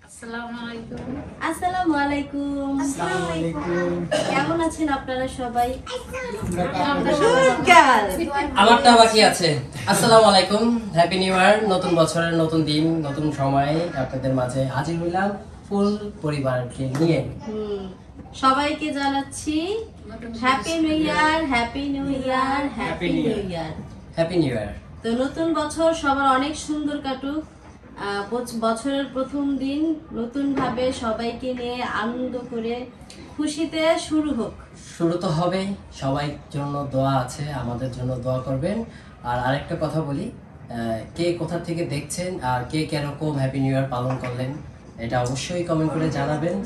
আসসালামু আলাইকুম। কেমন আছেন আপনারা সবাই? আমারটা বাকি আছে। আসসালামু আলাইকুম, হ্যাপি নিউ ইয়ার। নতুন বছরের নতুন দিন, নতুন সময়ে আপনাদের মাঝে হাজির হইলাম ফুল পরিবারকে নিয়ে। সবাইকে জানাচ্ছি happy new year, happy new year, happy new year. Happy new year. তো নতুন বছর সবার অনেক সুন্দর কাটুক। বছরের প্রথম দিন নতুন ভাবে সবাইকে নিয়ে আনন্দ করে খুশিতে শুরু হোক। শুরু তো হবেই, সবাই জন্য দোয়া আছে, আমাদের জন্য দোয়া করবেন। আর আরেকটা কথা বলি, কে কোথা থেকে দেখছেন আর কে কেরকম হ্যাপি নিউ ইয়ার পালন করলেন এটা অবশ্যই কমেন্ট করে জানাবেন,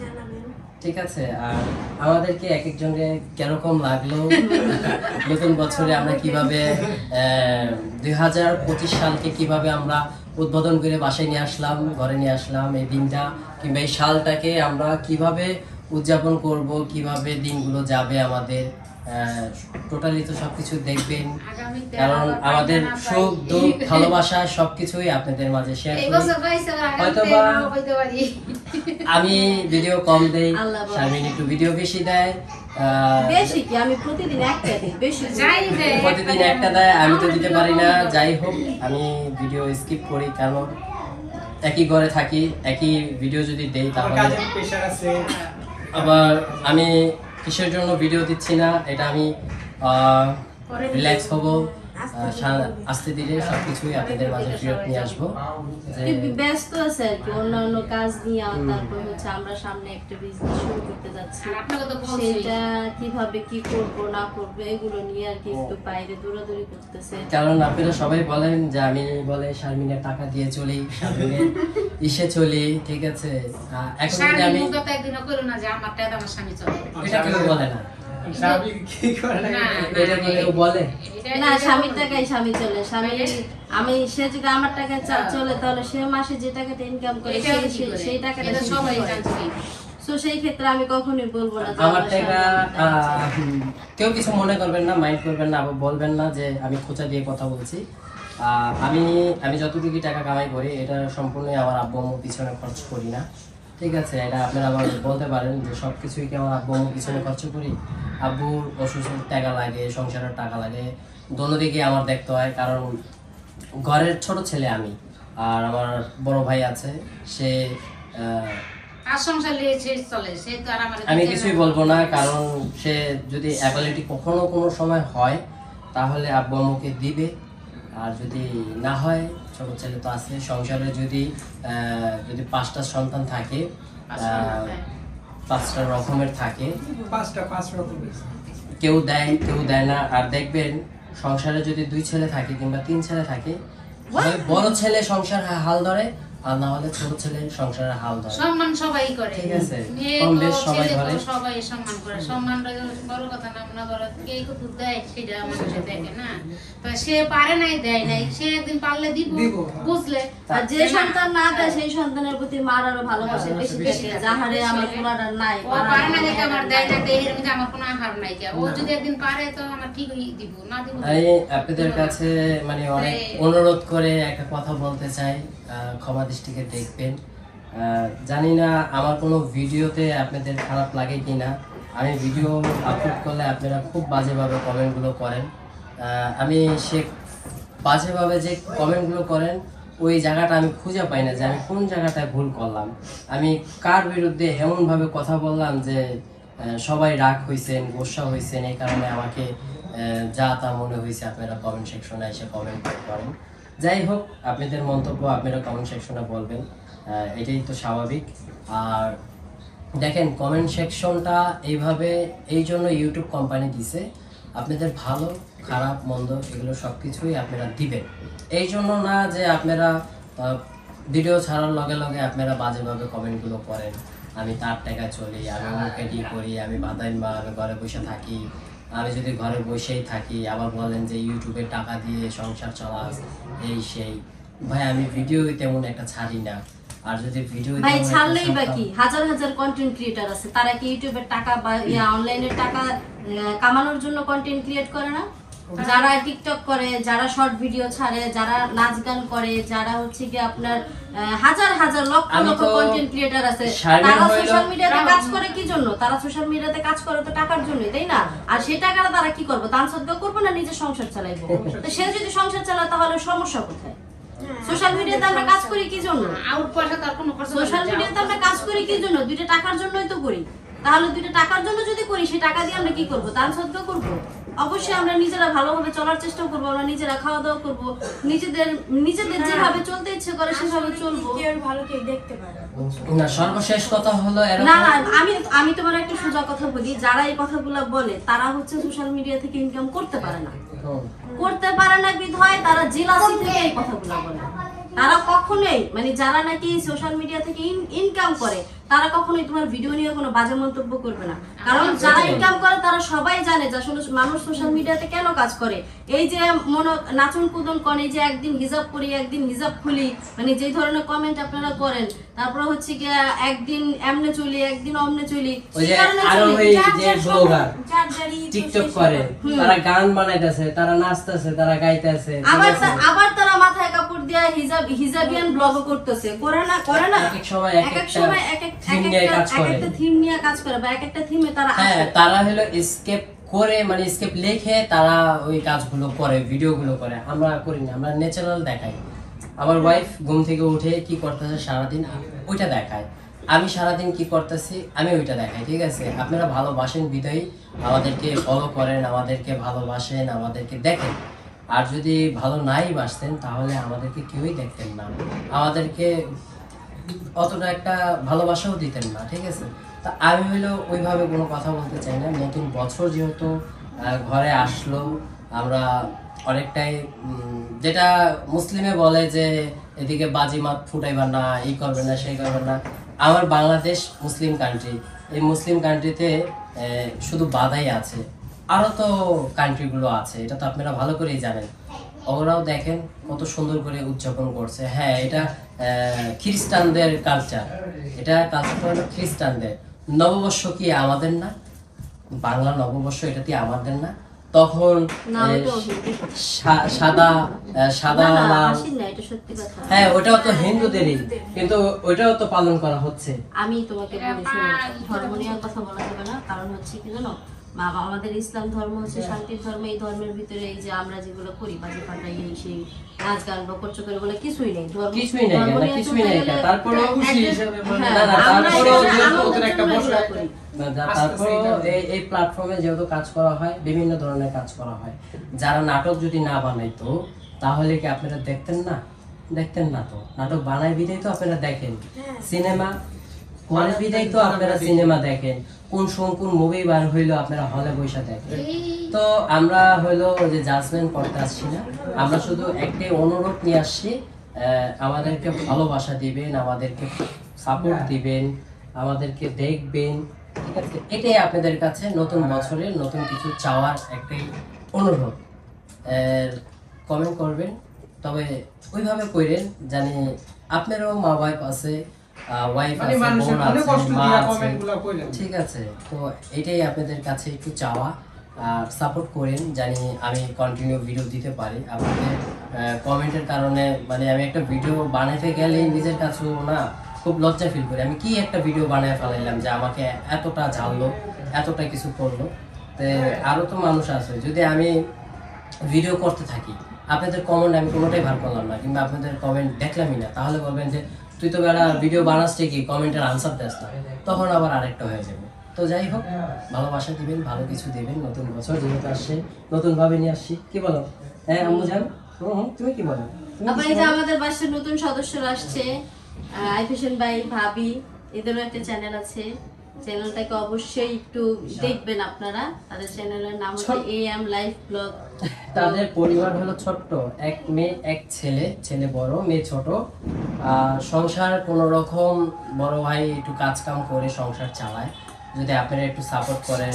ঠিক আছে? আর আমাদেরকে এক একজনকে কিরকম লাগলো নতুন বছরে আমরা কিভাবে 2025 সালকে কিভাবে আমরা উদ্বোধন করে বাসায় নিয়ে আসলাম, ঘরে নিয়ে আসলাম, এই দিনটা কিংবা এই সালটাকে আমরা কিভাবে উদযাপন করব, কিভাবে দিনগুলো যাবে আমাদের, টোটালি তো সবকিছু দেখবেন। কারণ আমাদের সুখ দুঃখ ভালোবাসা সবকিছুই আপনাদের মাঝে শেয়ার করি। হয়তোবা আমি ভিডিও কম দেই, শারমিন একটু ভিডিও বেশি দেয়। বেশি কি আমি প্রতিদিন একটা দিই, বেশি প্রতিদিন একটা দেয়, আমি তো দিতে পারি না। যাই হোক, আমি ভিডিও স্কিপ করি, কারণ একই ঘরে থাকি, একই ভিডিও যদি দেই তাহলে আবার আমি কিসের জন্য ভিডিও দিচ্ছি না, এটা আমি রিল্যাক্স হবো, আস্তে ধীরে সবকিছুই আপনাদের মাঝে ফেরত নিয়ে আসবো। ব্যস্ত আছে আর কি অন্যান্য কাজ নিয়ে। তারপর হচ্ছে আমরা সামনে একটা বিজনেস শুরু করতে যাচ্ছি, সেটা কিভাবে কি করব না করব এগুলো নিয়ে আর কি একটু বাইরে দৌড়াদৌড়ি করতেছে। কারণ আপনারা সবাই বলেন যে আমি বলে শারমিনের টাকা দিয়ে চলি, শারমিনের ইসে চলি, ঠিক আছে? এখন যদি আমি এটা কেউ বলে না, না স্বামীর টাকায় স্বামী চলে। স্বামী আমি সে যদি আমার টাকায় চলে তাহলে সে মাসে যে টাকাটা ইনকাম করে সেই টাকাটা সবাই জানছে। তো সেই ক্ষেত্রে আমি কখনোই বলবো না আমার টাকা। কেউ কিছু মনে করবেন না, মাইন্ড করবেন না, আবার বলবেন না যে আমি খোঁচা দিয়ে কথা বলছি। আমি যতটুকু টাকা কামাই করি এটা সম্পূর্ণই আমার আব্বু আম্মুর পিছনে খরচ করি না, ঠিক আছে? এটা আপনারা আবার বলতে পারেন যে সব কিছুই কি আমার আব্বু আম্মুর পিছনে খরচ করি। আব্বুর অসুস্থের টাকা লাগে, সংসারের টাকা লাগে, দোনোদিকে আমার দেখতে হয়। কারণ ঘরের ছোট ছেলে আমি, আর আমার বড় ভাই আছে, সে আমি কিছুই বলবো না। কারণ সে যদি অ্যাবিলিটি কখনো কোনো সময় হয় তাহলে আব্বু আম্মুকে দিবে, আর যদি না হয় ছোট ছেলে তো আছে সংসারে। যদি 5টা সন্তান থাকে, 5টা রকমের থাকে, কেউ দেয় কেউ দেয় না। আর দেখবেন সংসারে যদি 2 ছেলে থাকে কিংবা 3 ছেলে থাকে, বড় ছেলে সংসার হাল ধরে, আর না হলে ছোট ছেলে সংসারের হাল ধরে। সম্মান সবাই করে, ঠিক আছে? কম বেশ সবাই করে, সবাই সম্মান করে। সম্মানটা বড় কথা না, মনে করো কে কত দেয় সেটা মানুষে দেখে না। তো সে পারে নাই, দেয় নাই, সে একদিন পারলে দিব, বুঝলে? আর যে সন্তান না দেয় সেই সন্তানের প্রতি মার আরো ভালোবাসে বেশি থাকে। যাহারে আমার পুরাটা নাই, ও পারে না দেখে আমার দেয় না, দেহের মধ্যে আমার কোনো আহার নাই। ও যদি একদিন পারে তো আমার ঠিকই দিব, না দিব। আমি আপনাদের কাছে মানে অনেক অনুরোধ করে একটা কথা বলতে চাই, ক্ষমা দৃষ্টিকে দেখবেন। জানি না আমার কোনো ভিডিওতে আপনাদের খারাপ লাগে কি না। আমি ভিডিও আপলোড করলে আপনারা খুব বাজেভাবে কমেন্টগুলো করেন। আমি সে বাজেভাবে যে কমেন্টগুলো করেন ওই জায়গাটা আমি খুঁজে পাই না যে আমি কোন জায়গাটায় ভুল করলাম, আমি কার বিরুদ্ধে এমনভাবে কথা বললাম যে সবাই রাগ হয়েছেন, গোসা হয়েছেন। এই কারণে আমাকে যা তা মনে হয়েছে আপনারা কমেন্ট সেকশনে এসে কমেন্ট করেন। যাই হোক, আপনাদের মন্তব্য আপনারা কমেন্ট সেকশনে বলবেন, এটাই তো স্বাভাবিক। আর দেখেন কমেন্ট সেকশনটা এইভাবে এই জন্য ইউটিউব কোম্পানি দিছে, আপনাদের ভালো খারাপ মন্দ এগুলো সব কিছুই আপনারা দিবেন। এই জন্য না যে আপনারা ভিডিও ছাড়ার লগে লগে আপনারা বাজেভাবে কমেন্টগুলো করেন, আমি তার টাকায় চলি, আমি অমুকে ডি করি, আমি বাদাই মা, আমি ঘরে বসে থাকি। আমি যদি ঘরে বসেই থাকি আবার বলেন যে ইউটিউবে টাকা দিয়ে সংসার চালাস, এই সেই। ভাই আমি ভিডিও তেমন একটা ছাড়ি না। আর যদি ভিডিও ভাই ছাড়লেই বাকি হাজার হাজার কন্টেন্ট ক্রিয়েটর আছে, তারা কি ইউটিউবের টাকা বা অনলাইনের টাকা কামানোর জন্য কন্টেন্ট ক্রিয়েট করে না? যারা টিকটক করে, যারা শর্ট ভিডিও ছাড়ে, যারা নাচ গান করে, যারা হচ্ছে কি আপনার হাজার হাজার লক্ষ লক্ষ কন্টেন্ট ক্রিয়েটর আছে, তারা সোশ্যাল মিডিয়াতে কাজ করে কি জন্য? তারা সোশ্যাল মিডিয়াতে কাজ করে তো টাকার জন্যই, তাই না? আর সেই টাকাটা তারা কি করবে? দান সদকা করবে না নিজের সংসার চালাইবো? তো সে যদি সংসার চালায় তাহলে সমস্যা কোথায়? সোশ্যাল মিডিয়াতে আমরা কাজ করি কি জন্য? সোশ্যাল মিডিয়াতে আমরা কাজ করি কি জন্য? দুইটা টাকার জন্যই তো করি। তাহলে দুইটা টাকার জন্য যদি করি, সেই টাকা দিয়ে আমরা কি করব? দান সদকা করব? অবশ্যই আমরা নিজেরা ভালোভাবে চলার চেষ্টা করবো, আমরা নিজেরা খাওয়া দাওয়া করবো, নিজেদের যেভাবে চলতে ইচ্ছে করে সেভাবে চলবো। ভালো কেউ দেখতে পারে না, সর্বশেষ কথা হলো না না, আমি তোমার একটা সোজা কথা বলি, যারা এই কথাগুলো বলে তারা হচ্ছে সোশ্যাল মিডিয়া থেকে ইনকাম করতে পারে না, বিধায় তারা জেলাসি থেকে এই কথাগুলো বলে। তারা কখনোই মানে যারা নাকি সোশ্যাল মিডিয়া থেকে ইনকাম করে তারা কখনোই তোমার ভিডিও নিয়ে কোনো বাজে মন্তব্য করবে না, কারণ যারা ইনকাম করে তারা সবাই জানে যে আসলে মানুষ সোশ্যাল মিডিয়াতে কেন কাজ করে। এই যে নাচন কুদন করে, যে একদিন হিজাব করি একদিন হিজাব খুলি, মানে যে ধরনের কমেন্ট আপনারা করেন, তারপর হচ্ছে কি একদিন এমনে চলি একদিন অমনে চলি, টিকটক করে, তারা গান বানাইতেছে, তারা নাচতেছে, তারা গাইতেছে, আবার তারা মাথায় কাপড় দিয়ে হিজাবিয়ান ব্লগ করতেছে, করে না এক এক সময় এক একটা থিম নিয়ে কাজ করে, বা এক একটা থিমে তারা তারা হলো স্কেপ করে, মানে স্কেপ লিখে তারা ওই কাজগুলো করে, ভিডিওগুলো করে। আমরা করি না, আমরা ন্যাচারাল দেখাই। আমার ওয়াইফ ঘুম থেকে উঠে কি করতেছে সারাদিন ওইটা দেখায়, আমি সারাদিন কি করতেছি আমি ওইটা দেখাই, ঠিক আছে? আপনারা ভালোবাসেন বিদায়ী আমাদেরকে ফলো করেন, আমাদেরকে ভালোবাসেন, আমাদেরকে দেখেন। আর যদি ভালো নাই বাসতেন তাহলে আমাদেরকে কেউই দেখতেন না, আমাদেরকে অতটা একটা ভালোবাসাও দিতেন না, ঠিক আছে? তা আমি হইলো ওইভাবে কোনো কথা বলতে চাই না। নতুন বছর যেহেতু ঘরে আসলো, আমরা অনেকটাই যেটা মুসলিমে বলে যে এদিকে বাজিমাত ফুটাইবার না, এই করবেন না, সেই করবেন না। আমার বাংলাদেশ মুসলিম কান্ট্রি, এই মুসলিম কান্ট্রিতে শুধু বাধাই আছে, আরও তো কান্ট্রিগুলো আছে, এটা তো আপনারা ভালো করেই জানেন। ওরাও দেখেন কত সুন্দর করে উদযাপন করছে। হ্যাঁ, এটা খ্রিস্টানদের কালচার, এটা কালচারটা হলো খ্রিস্টানদের। নববর্ষ কি আমাদের না? বাংলা নববর্ষ এটা কি আমাদের না? তখন সাদা লাল, হ্যাঁ ওটাও তো হিন্দুদেরই, কিন্তু ওইটাও তো পালন করা হচ্ছে। আমি তোমাকে ধর্ম নিয়ে কথা বলা যাবে না, কারণ হচ্ছে কি জানো, আমাদের ইসলাম ধর্ম হচ্ছে শান্তির ধর্ম। এই ধর্মের ভিতরে এই যে আমরা যেগুলো করি, বাজি ফাটাই, এই সেই নাচ গান বকর চকর, এগুলো কিছুই নেই, কিছুই নেই। তারপরে এই প্ল্যাটফর্মে যেহেতু কাজ করা হয়, বিভিন্ন ধরনের কাজ করা হয়। যারা নাটক যদি না বানাইতো তাহলে কি আপনারা দেখতেন না? দেখতেন না তো। নাটক বানাই বিদায় তো আপনারা দেখেন, সিনেমা করে বিদায় তো আপনারা সিনেমা দেখেন, কোন মুভি বার হইলো আপনারা হলে বসে দেখেন। তো আমরা হইলো যে জাজমেন্ট করতে আসছি না, আমরা শুধু একটাই অনুরোধ নিয়ে আসছি, আমাদেরকে ভালোবাসা দিবেন, আমাদেরকে সাপোর্ট দিবেন, আমাদেরকে দেখবেন, ঠিক আছে? এটাই আপনাদের কাছে নতুন বছরের নতুন কিছু চাওয়ার একটাই অনুরোধ। কমেন্ট করবেন, তবে ওইভাবে করেন জানি আপনারও মা ওয়াইফ আছে, ঠিক আছে? তো এটাই আপনাদের কাছে একটু চাওয়া, আর সাপোর্ট করেন জানি আমি কন্টিনিউ ভিডিও দিতে পারি। আপনাদের কমেন্টের কারণে মানে আমি একটা ভিডিও বানাতে গেলে নিজের কাছেও না খুব লজ্জা ফিল করি, আমি কি একটা ভিডিও বানায় ফেলাইলাম যে আমাকে এতটা ঝাললো, এতটা কিছু করলো। তো আরও তো মানুষ আছে, যদি আমি ভিডিও করতে থাকি আপনাদের কমেন্ট আমি কোনোটাই ভার করলাম না, কিংবা আপনাদের কমেন্ট দেখলামই না, তাহলে বলবেন যে তুই তো বেলা ভিডিও বানাস ঠিকই, কমেন্টের আনসার দেস না, তখন আবার আরেকটা হয়ে যাবে। তো যাই হোক, ভালোবাসা দিবেন, ভালো কিছু দিবেন। নতুন বছর যেহেতু আসছে, নতুন ভাবে নিয়ে আসছি, কি বলো? হ্যাঁ আম্মু জান, তুমি কি বলো? এই যে আমাদের বাসায় নতুন সদস্যরা আসছে, আইফেশন ভাই, ভাবি, এদেরও একটা চ্যানেল আছে, চ্যানেলটাকে অবশ্যই একটু দেখবেন আপনারা। তাদের চ্যানেলের নাম হচ্ছে AM লাইফ ব্লগ। তাদের পরিবার হলো ছোট্ট, এক মেয়ে এক ছেলে, ছেলে বড় মেয়ে ছোট। সংসার কোনো রকম বড় ভাই একটু কাজ কাম করে সংসার চালায়। যদি আপনারা একটু সাপোর্ট করেন,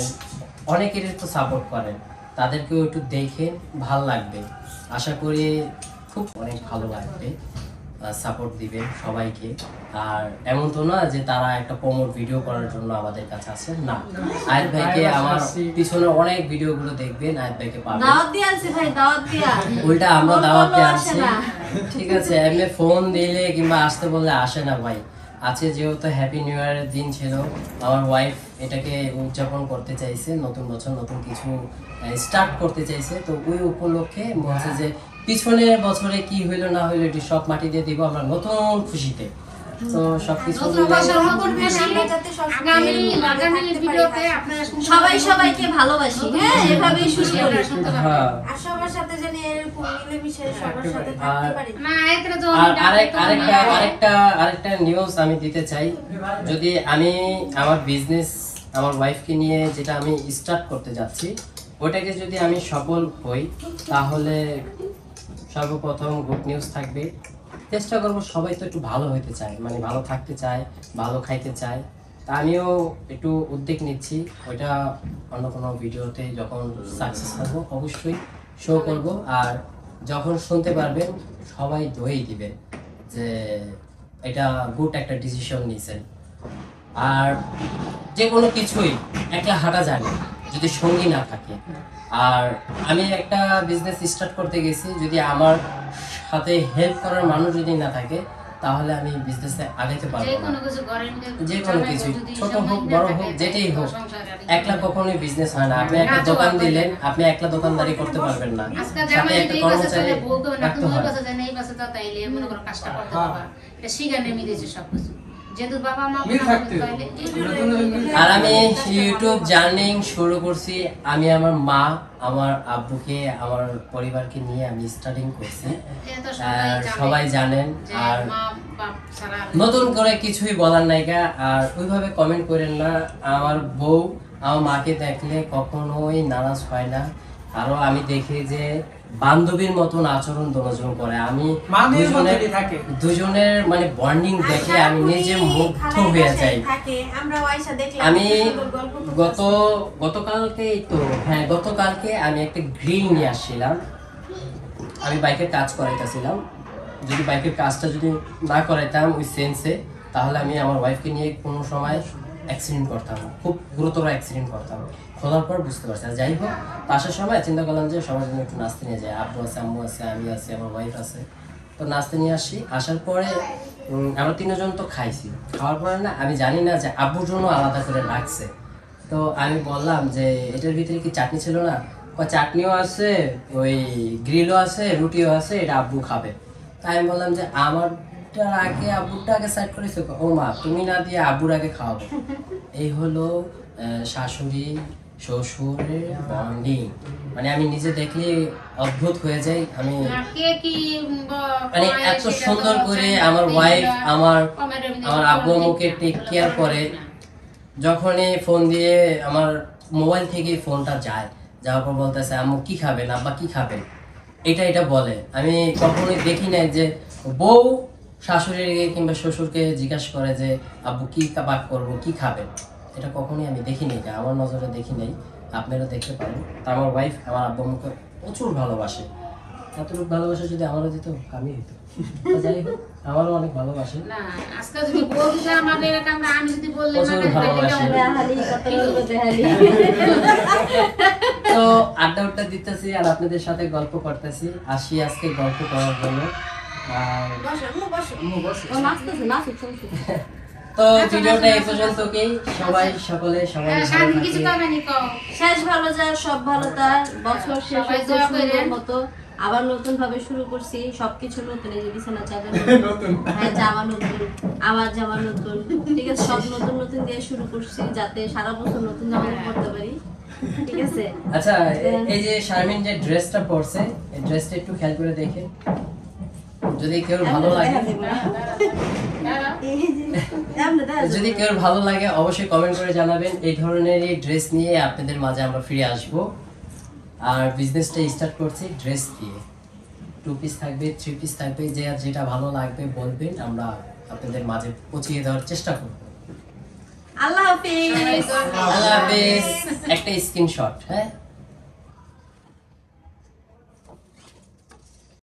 অনেকেরই একটু সাপোর্ট করেন, তাদেরকেও একটু দেখেন, ভাল লাগবে। আশা করি খুব অনেক ভালো লাগবে। সাপোর্ট দিবেন সবাইকে। আর এমন তো না যে তারা একটা প্রমোট ভিডিও করার জন্য আমাদের কাছে আসে না, আয়াত ভাইকে আমার পিছনে অনেক ভিডিওগুলো দেখবেন, আয়াত ভাইকে পাবেন। দাওয়াত দিয়ে আনছি ভাই, দাওয়াত দিয়া উল্টা আমরা দাওয়াত দিয়ে আসে আনছি, না। ঠিক আছে। এমনি ফোন দিলে কিংবা আসতে বললে আসে না ভাই। আছে যেহেতু হ্যাপি নিউ ইয়ারের দিন ছিল, আমার ওয়াইফ এটাকে উদযাপন করতে চাইছে, নতুন বছর নতুন কিছু স্টার্ট করতে চাইছে, তো ওই উপলক্ষে বলছে যে পিছনের বছরে কি হইলো না হইলো এটি সব মাটি দিয়ে দিব আমরা নতুন খুশিতে। তো সবকিছু নতুন বছর নতুন খুশি। আগামী ভিডিওতে আপনারা সবাই সবাইকে ভালোবাসি, হ্যাঁ এভাবেই শুরু করি। হ্যাঁ। আর সবার সাথে জানি এরকম মিলেমিশে সবার সাথে থাকতে পারি। না এতে তো আর আরেকটা নিউজ আমি দিতে চাই, যদি আমি আমার বিজনেস আমার ওয়াইফকে নিয়ে যেটা আমি স্টার্ট করতে যাচ্ছি ওটাকে যদি আমি সফল হই, তাহলে সর্বপ্রথম গুড নিউজ থাকবে। চেষ্টা করবো, সবাই তো একটু ভালো হইতে চায়, মানে ভালো থাকতে চায়, ভালো খাইতে চায়। তা আমিও একটু উদ্যোগ নিচ্ছি, ওইটা অন্য কোনো ভিডিওতে যখন সাকসেস হবো অবশ্যই শো করব। আর যখন শুনতে পারবেন সবাই দই দিবেন যে এটা গুড একটা ডিসিশন নিয়েছেন। আর যে কোনো কিছুই একলা হাঁটা যায় না যদি সঙ্গী না থাকে। আর আমি একটা বিজনেস স্টার্ট করতে গেছি, যদি আমার সাথে হেল্প করার মানুষ যদি না থাকে তাহলে আমি বিজনেসে আগাইতে পারবো না। যে কোনো কিছু ছোট হোক বড় হোক যেটাই হোক, একলা কখনোই বিজনেস হয় না। আপনি একটা দোকান দিলেন, আপনি একলা দোকানদারি করতে পারবেন না, সাথে একটা কর্মচারী রাখতে হয়। আর আমি ইউটিউব জার্নি শুরু করছি, আমি আমার মা আমার আব্বুকে আমার পরিবারকে নিয়ে আমি স্টার্টিং করছি, সবাই জানেন। আর নতুন করে কিছুই বলার নাইকা, আর ওইভাবে কমেন্ট করেন না। আমার বউ আমার মাকে দেখলে কখনোই নারাজ হয় না, আরো আমি দেখি যে বান্ধবীর মতন আচরণ দুজন করে। আমি দুজনের মানে বন্ডিং দেখে আমি নিজে মুগ্ধ হয়ে যাই। আমি গতকালকে আমি একটা গ্রিল নিয়ে আসছিলাম, আমি বাইকের কাজ করাইতেছিলাম। যদি বাইকের কাজটা যদি না করাইতাম ওই সেন্সে, তাহলে আমি আমার ওয়াইফকে নিয়ে কোনো সময় অ্যাক্সিডেন্ট করতাম, খুব গুরুতর অ্যাক্সিডেন্ট করতাম। খোলার পর বুঝতে পারছি। আর যাই হোক, আসার সময় চিন্তা করলাম যে সবার জন্য একটু নাস্তা নিয়ে যায়, আব্বু আছে, আম্মু আছে, আমি আছি, আমার ওয়াইফ আছে, তো নাস্তা নিয়ে আসি। আসার পরে আমরা তিনজন তো খাইছি, খাওয়ার পরে না আমি জানি না যে আব্বুর জন্য আলাদা করে রাখছে। তো আমি বললাম যে এটার ভিতরে কি চাটনি ছিল না? চাটনিও আছে, ওই গ্রিলও আছে, রুটিও আছে, এটা আব্বু খাবে। তাই আমি বললাম যে আমারটার আগে আব্বুরটা আগে সাইড করেছো। ও মা, তুমি না দিয়ে আব্বুর আগে খাওয়াবো। এই হলো শাশুড়ি শ্বশুরের বন্ডিং, মানে আমি নিজে দেখলে অদ্ভুত হয়ে যাই। আমি মানে এত সুন্দর করে আমার ওয়াইফ আমার আব্বু আম্মুকে টেক কেয়ার করে। যখনই ফোন দিয়ে আমার মোবাইল থেকে ফোনটা যায়, যাওয়ার পর বলতেছে আম্মু কি খাবেন, আব্বা কি খাবেন, এটা বলে। আমি কখনোই দেখি নাই যে বউ শাশুড়িকে কিংবা শ্বশুরকে জিজ্ঞাসা করে যে আব্বু কি কাবাব করবো, কি খাবেন। এটা কখনোই আমি দেখি নাই, আমার নজরে দেখি নাই, আপনারা দেখতে পারেন। তা আমার ওয়াইফ আমার আব্বু আম্মুকে প্রচুর ভালোবাসে। এতটুকু ভালোবাসা যদি আমারও দিত আমি দিত। যাই হোক, আমারও অনেক ভালোবাসে। তো আড্ডা দিতেছি আর আপনাদের সাথে গল্প করতেছি। আসি আজকে গল্প করার জন্য। তো ভিডিওটা এই পর্যন্তই। সবাই সকলে সবাই শেষ ভালো যায়, সব ভালো তার, বছর শেষ হয়ে মতো আবার নতুন ভাবে শুরু করছি, সবকিছু নতুন। এই যে বিছানা চাদর নতুন, হ্যাঁ জামা নতুন, আমার জামা নতুন, ঠিক আছে, সব নতুন নতুন দিয়ে শুরু করছি যাতে সারা বছর নতুন জামা পরতে পারি, ঠিক আছে। আচ্ছা, এই যে শারমিন যে ড্রেসটা পরছে, এই ড্রেসটা একটু খেয়াল করে দেখে, যদি কেউ ভালো লাগে অবশ্যই কমেন্ট করে জানাবেন। এই ধরনের ড্রেস নিয়ে আপনাদের মাঝে আমরা ফিরে আসব। আর বিজনেসটা স্টার্ট করছি ড্রেস দিয়ে, 2 পিস থাকবে, 3 পিস থাকবে, যে যেটা ভালো লাগবে বলবেন, আমরা আপনাদের মাঝে পৌঁছিয়ে দেওয়ার চেষ্টা করব। আল্লাহ হাফেজ। আল্লাহ হাফেজ। একটা স্ক্রিনশট, হ্যাঁ।